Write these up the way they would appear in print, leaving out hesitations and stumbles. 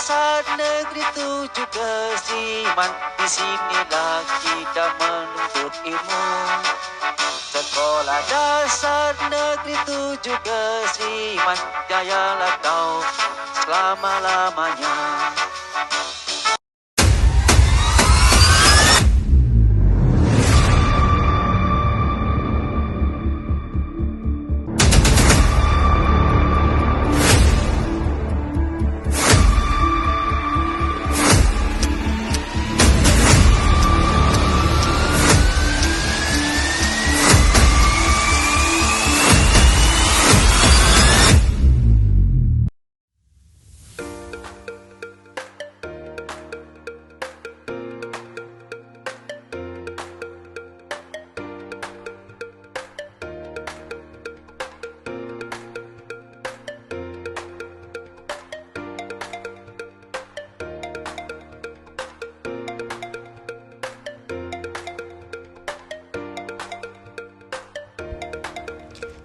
Dasar Negeri 7 Kesiman, di sinilah kita menuntut ilmu. Sekolah Dasar Negeri 7 Kesiman, jayalah kau selama-lamanya.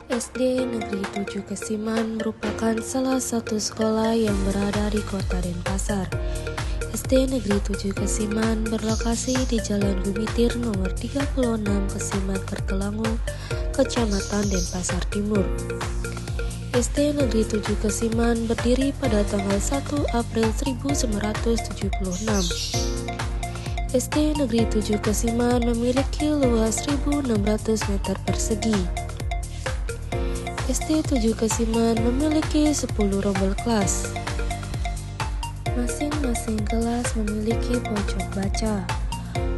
SD Negeri 7 Kesiman merupakan salah satu sekolah yang berada di Kota Denpasar. SD Negeri 7 Kesiman berlokasi di Jalan Gumitir nomor 36 Kesiman Kertelangu, Kecamatan Denpasar Timur. SD Negeri 7 Kesiman berdiri pada tanggal 1 April 1976. SD Negeri 7 Kesiman memiliki luas 1.600 meter persegi. SD 7 Kesiman memiliki 10 rombel kelas. Masing-masing kelas memiliki pojok baca.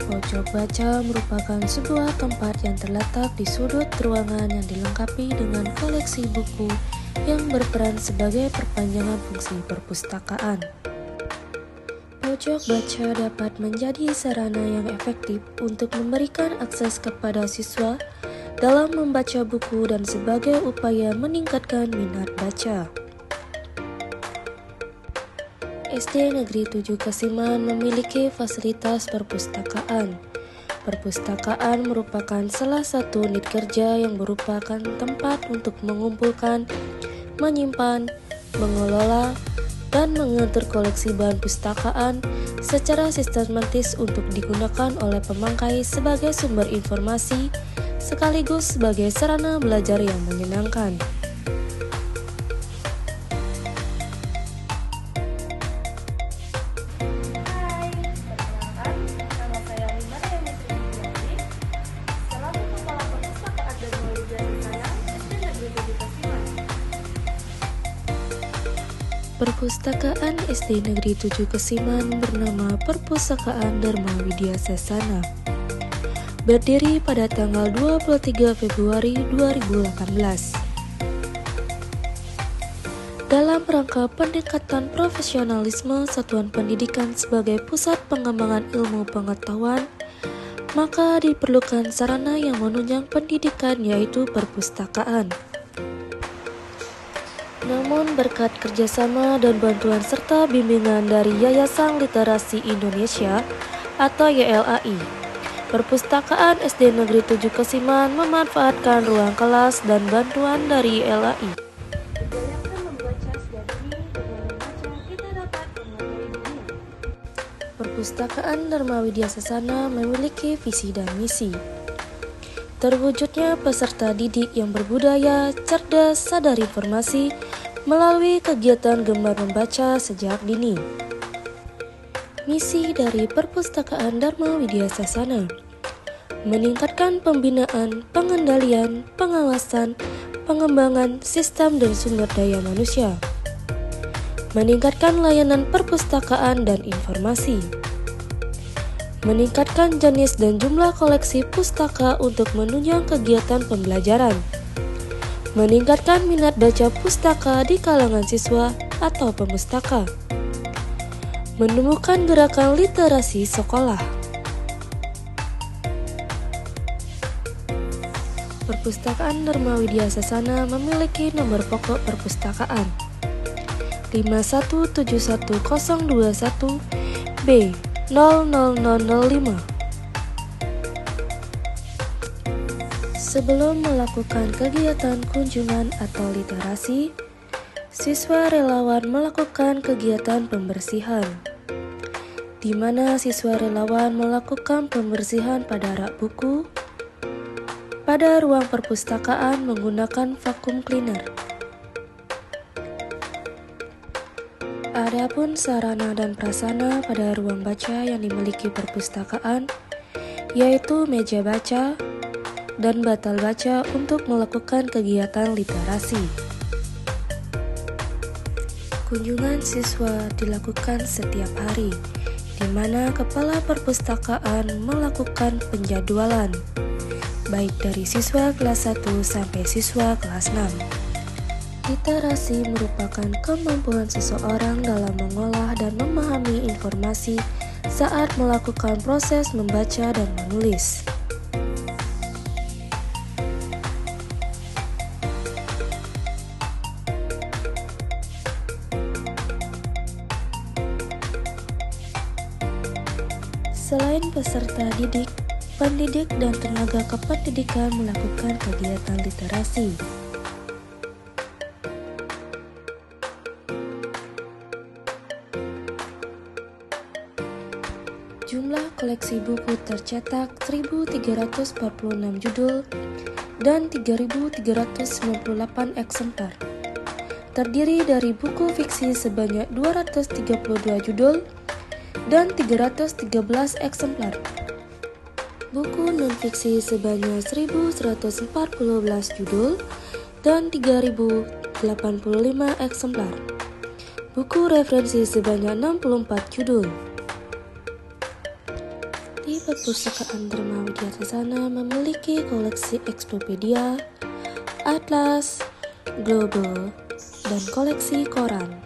Pojok baca merupakan sebuah tempat yang terletak di sudut ruangan yang dilengkapi dengan koleksi buku yang berperan sebagai perpanjangan fungsi perpustakaan. Pojok baca dapat menjadi sarana yang efektif untuk memberikan akses kepada siswa dalam membaca buku dan sebagai upaya meningkatkan minat baca. SD Negeri 7 Kesiman memiliki fasilitas perpustakaan. Perpustakaan merupakan salah satu unit kerja yang merupakan tempat untuk mengumpulkan, menyimpan, mengelola, dan mengatur koleksi bahan pustakaan secara sistematis untuk digunakan oleh pemakai sebagai sumber informasi sekaligus sebagai sarana belajar yang menyenangkan. Hai, perkenalkan, nama saya Limara Yamisri Indiati, selaku Kepala Perpustakaan dan Media Sayang SD Negeri 7 Kesiman. Perpustakaan SD Negeri 7 Kesiman bernama Perpustakaan Dharma Widya Sasana. Berdiri pada tanggal 23 Februari 2018. Dalam rangka peningkatan profesionalisme satuan pendidikan sebagai pusat pengembangan ilmu pengetahuan, maka diperlukan sarana yang menunjang pendidikan yaitu perpustakaan. Namun berkat kerjasama dan bantuan serta bimbingan dari Yayasan Literasi Indonesia atau YLAI, Perpustakaan SD Negeri 7 Kesiman memanfaatkan ruang kelas dan bantuan dari YLAI. Berdayakan membaca sejak dini, dengan membaca kita dapat menguasai dunia. Perpustakaan Dharma Widya Sasana memiliki visi dan misi. Terwujudnya peserta didik yang berbudaya, cerdas, sadar informasi melalui kegiatan gemar membaca sejak dini. Misi dari Perpustakaan Dharma Widya Sasana: meningkatkan pembinaan, pengendalian, pengawasan, pengembangan sistem dan sumber daya manusia, meningkatkan layanan perpustakaan dan informasi, meningkatkan jenis dan jumlah koleksi pustaka untuk menunjang kegiatan pembelajaran, meningkatkan minat baca pustaka di kalangan siswa atau pemustaka, menemukan gerakan literasi sekolah. Perpustakaan Dharma Widya Sasana memiliki nomor pokok perpustakaan 5171021 B 00005. Sebelum melakukan kegiatan kunjungan atau literasi, Siswa relawan melakukan kegiatan pembersihan, di mana siswa relawan melakukan pembersihan pada rak buku, pada ruang perpustakaan menggunakan vacuum cleaner. Adapun sarana dan prasarana pada ruang baca yang dimiliki perpustakaan, yaitu meja baca dan batal baca untuk melakukan kegiatan literasi. Kunjungan siswa dilakukan setiap hari, di mana kepala perpustakaan melakukan penjadwalan, baik dari siswa kelas 1 sampai siswa kelas 6. Literasi merupakan kemampuan seseorang dalam mengolah dan memahami informasi saat melakukan proses membaca dan menulis. Selain peserta didik, pendidik dan tenaga kependidikan melakukan kegiatan literasi. Jumlah koleksi buku tercetak 1.346 judul dan 3.398 eksemplar. Terdiri dari buku fiksi sebanyak 232 judul dan 313 eksemplar. Buku non-fiksi sebanyak 1.114 judul dan 3.085 eksemplar. Buku referensi sebanyak 64 judul. Di Perpustakaan Dharma Widya Sasana memiliki koleksi eksplopedia, atlas, global, dan koleksi koran.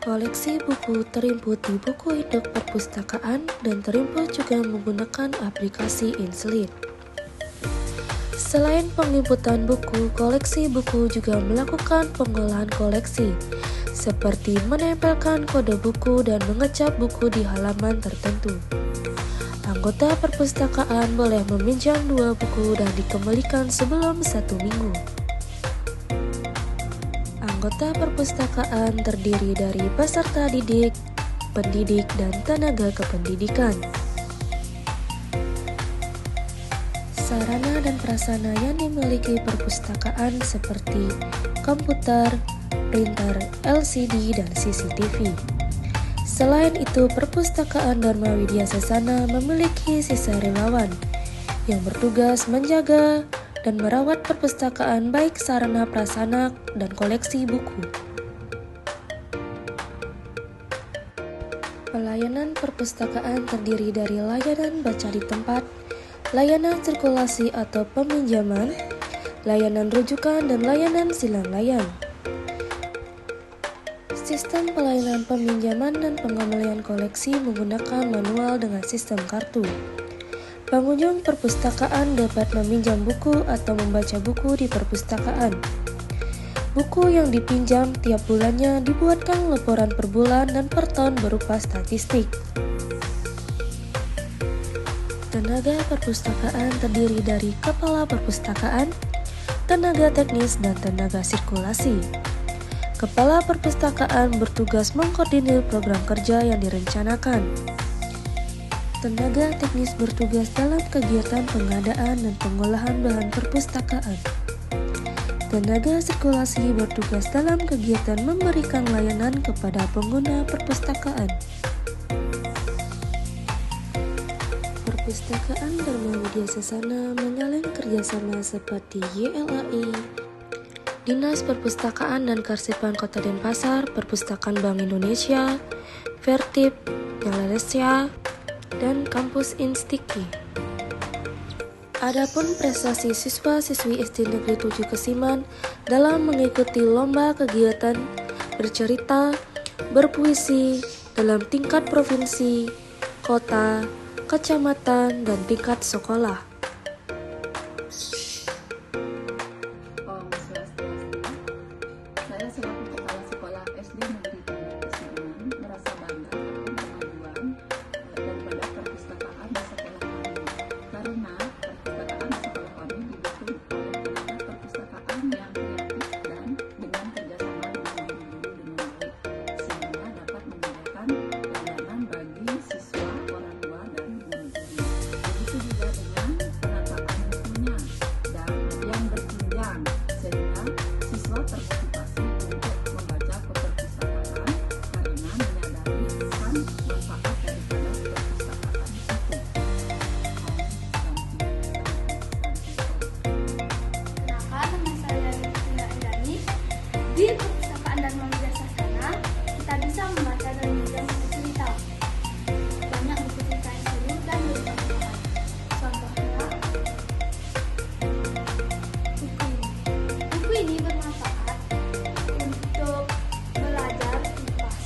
Koleksi buku terimput di buku induk perpustakaan dan terimput juga menggunakan aplikasi InSlip. Selain penginputan buku, koleksi buku juga melakukan pengolahan koleksi, seperti menempelkan kode buku dan mengecap buku di halaman tertentu. Anggota perpustakaan boleh meminjam 2 buku dan dikembalikan sebelum 1 minggu. Anggota perpustakaan terdiri dari peserta didik, pendidik, dan tenaga kependidikan. Sarana dan prasarana yang dimiliki perpustakaan seperti komputer, printer, LCD, dan CCTV. Selain itu, Perpustakaan Dharma Widya Sasana memiliki sisa relawan yang bertugas menjaga dan merawat perpustakaan baik sarana prasarana dan koleksi buku. Pelayanan perpustakaan terdiri dari layanan baca di tempat, layanan sirkulasi atau peminjaman, layanan rujukan, dan layanan silang layang. Sistem pelayanan peminjaman dan pengembalian koleksi menggunakan manual dengan sistem kartu. Pengunjung perpustakaan dapat meminjam buku atau membaca buku di perpustakaan. Buku yang dipinjam tiap bulannya dibuatkan laporan per bulan dan per tahun berupa statistik. Tenaga perpustakaan terdiri dari kepala perpustakaan, tenaga teknis, dan tenaga sirkulasi. Kepala perpustakaan bertugas mengkoordinir program kerja yang direncanakan. Tenaga teknis bertugas dalam kegiatan pengadaan dan pengolahan bahan perpustakaan. Tenaga sirkulasi bertugas dalam kegiatan memberikan layanan kepada pengguna perpustakaan. Perpustakaan Dharma Widya Sasana menjalin kerjasama seperti YLAI, Dinas Perpustakaan dan Kearsipan Kota Denpasar, Perpustakaan Bank Indonesia, Vertip, Malaysia, dan Kampus Instiki. Adapun prestasi siswa-siswi SD Negeri 7 Kesiman dalam mengikuti lomba kegiatan bercerita, berpuisi dalam tingkat provinsi, kota, kecamatan, dan tingkat sekolah. Om Swastiastu. Saya selaku Kepala Sekolah SD Negeri 7 Kesiman merasa bangga akan kemajuan daripada perpustakaan di sekolah kami, karena perpustakaan di sekolah kami didukung oleh tenaga perpustakaan yang kreatif dan perpustakaan Dharma Widyasasana, kita bisa membaca dan meminjam buku cerita. Banyak buku cerita yang seru dan bermanfaat. Contohnya, buku ini. Buku ini bermanfaat untuk belajar IPAS.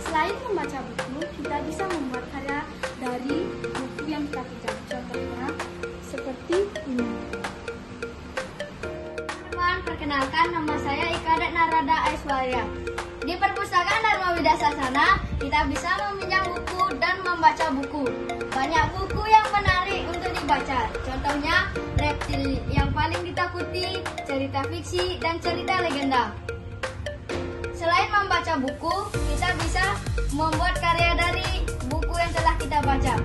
Selain membaca buku, kita bisa membuat karya dari buku yang kita baca. Contohnya seperti ini. Teman, perkenalkan nama saya Ika Narada Aiswarya. Di perpustakaan Dharma Widyasasana, kita bisa meminjam buku dan membaca buku. Banyak buku yang menarik untuk dibaca. Contohnya, Reptil yang paling ditakuti, cerita fiksi, dan cerita legenda. Selain membaca buku, kita bisa membuat karya dari buku yang telah kita baca.